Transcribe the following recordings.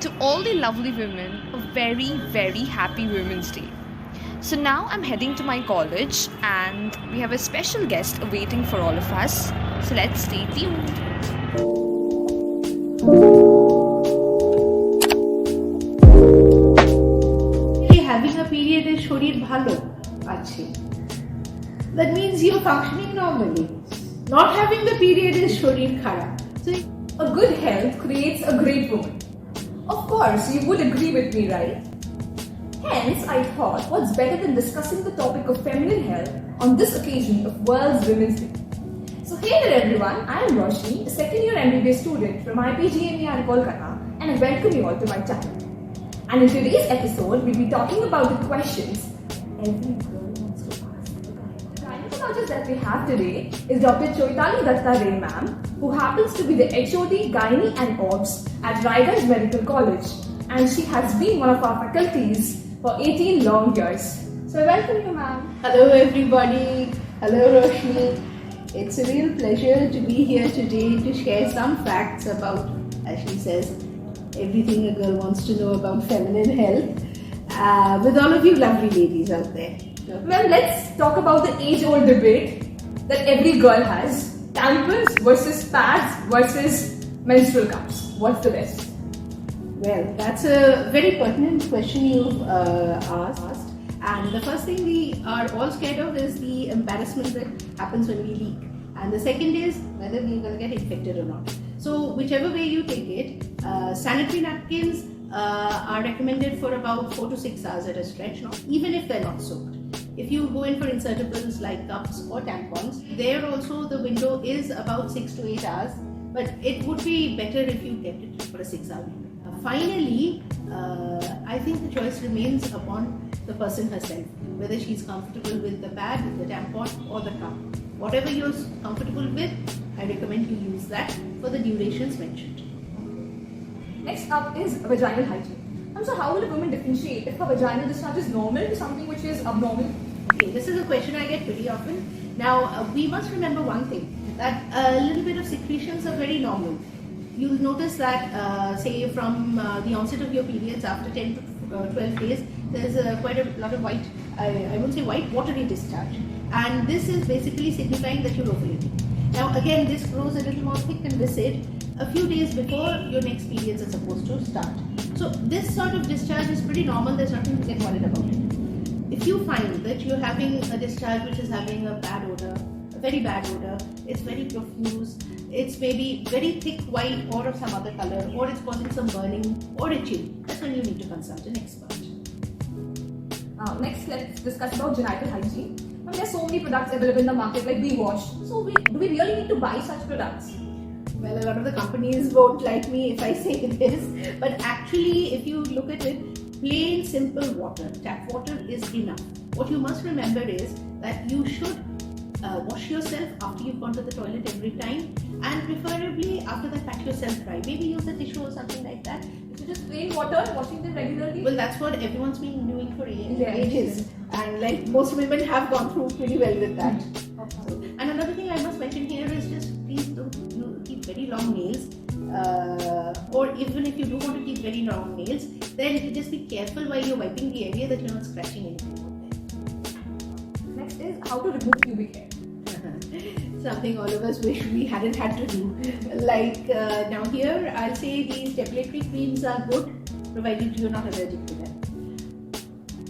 To all the lovely women, a very, very happy Women's Day. So now I'm heading to my college and we have a special guest awaiting for all of us. So let's stay tuned. Having a period is শরীর ভালো আছে. That means you're functioning normally. Not having the period is শরীর খারাপ. So a good health creates a great woman. Of course, you would agree with me, right? Hence, I thought, what's better than discussing the topic of feminine health on this occasion of World's Women's Day? So hey there everyone, I am Roshni, a second year MBBS student from IPGME in Kolkata, and I welcome you all to my channel. And in today's episode, we'll be talking about the questions every girl wants to ask a guy. The gynecologist that we have today is Dr. Choitali Datta Ray ma'am, who happens to be the HOD Gynae and Obs at Raigad Medical College, and she has been one of our faculties for 18 long years. So I welcome you, ma'am. Hello everybody. Hello Roshni. It's a real pleasure to be here today to share some facts about, as she says, everything a girl wants to know about feminine health with all of you lovely ladies out there. Well, let's talk about the age-old debate that every girl has. Tampons versus pads versus menstrual cups. What's the best? Well, that's a very pertinent question you've asked. And the first thing we are all scared of is the embarrassment that happens when we leak. And the second is whether we're going to get infected or not. So whichever way you take it, sanitary napkins are recommended for about 4 to 6 hours at a stretch, even if they're not soaked. If you go in for insertables like cups or tampons, there also the window is about 6 to 8 hours, but it would be better if you kept it for a 6-hour window. Finally, I think the choice remains upon the person herself, whether she's comfortable with the pad, the tampon or the cup. Whatever you're comfortable with, I recommend you use that for the durations mentioned. Next up is vaginal hygiene. So how will a woman differentiate if her vaginal discharge is normal to something which is abnormal? Okay, this is a question I get pretty often. Now, we must remember one thing, that a little bit of secretions are very normal. You'll notice that, say, from the onset of your periods after 10 to 12 days, there's quite a lot of white, I won't say white, watery discharge. And this is basically signifying that you're ovulating. Now, again, this grows a little more thick and viscid a few days before your next periods are supposed to start. So, this sort of discharge is pretty normal, there's nothing to get worried about it. If you find that you're having a discharge which is having a bad odor, a very bad odor, it's very profuse, it's maybe very thick white or of some other color, or it's causing some burning or itching, that's when you need to consult an expert. Next, let's discuss about genital hygiene. There are so many products available in the market like V-Wash. So do we really need to buy such products? Well, a lot of the companies won't like me if I say this, but actually if you look at it, plain simple water, tap water is enough. What you must remember is that you should wash yourself after you've gone to the toilet every time, and preferably after that pat yourself dry. Maybe use a tissue or something like that. So just plain water, washing them regularly? Well, that's what everyone's been doing for ages. And like most women have gone through pretty well with that. Okay. And another thing I must mention here is just please don't keep very long nails. Or even if you do want to keep very long nails, then just be careful while you're wiping the area that you're not scratching anything out there. Next is how to remove pubic hair. Something all of us wish we hadn't had to do. Like now here, I'll say these depilatory creams are good, provided you're not allergic to them.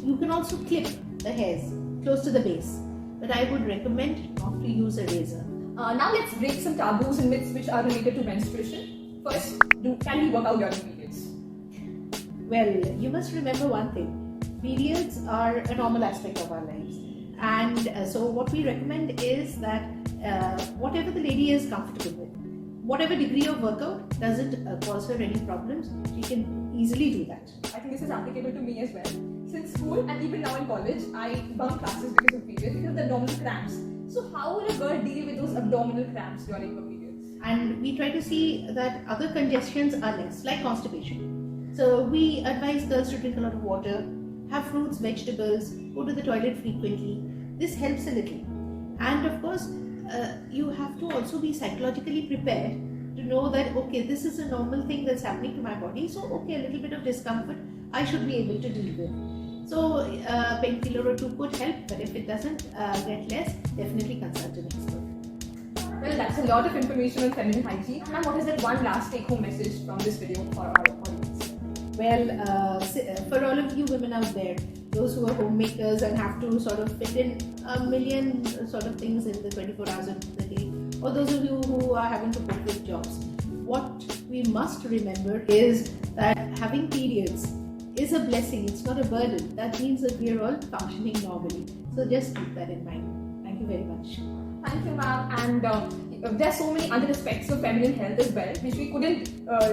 You can also clip the hairs close to the base, but I would recommend not to use a razor. Now let's break some taboos and myths which are related to menstruation. First, can we work out during periods? Well, you must remember one thing. Periods are a normal aspect of our lives. And so what we recommend is that whatever the lady is comfortable with, whatever degree of workout doesn't cause her any problems, she can easily do that. I think this is applicable to me as well. Since school and even now in college, I bunk classes because of periods, because of the abdominal cramps. So how will a girl deal with those abdominal cramps during her periods? And we try to see that other congestions are less, like constipation. So we advise girls to drink a lot of water, have fruits, vegetables, go to the toilet frequently. This helps a little. And of course, you have to also be psychologically prepared to to know that, okay, this is a normal thing that's happening to my body, so okay, a little bit of discomfort I should be able to deal with. So painkiller or two could help, but if it doesn't get less, definitely consult an expert. Well, that's a lot of information on feminine hygiene. Ma'am, what is that one last take-home message from this video for our audience? Well, for all of you women out there, those who are homemakers and have to sort of fit in a million sort of things in the 24 hours of the day, or those of you who are having to cope with jobs, what we must remember is that having periods is a blessing, it's not a burden. That means that we are all functioning normally. So just keep that in mind. Thank you very much. Thank you, ma'am. And there are so many other aspects of feminine health as well, which we couldn't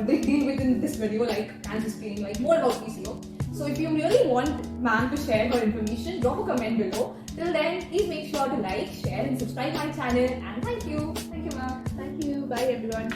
deal with in this video, like cancer screening, like more about PCO. So if you really want ma'am to share her information, drop a comment below. Till then, please make sure to like, share and subscribe my channel. And thank you. Thank you, ma'am. Thank you. Bye everyone.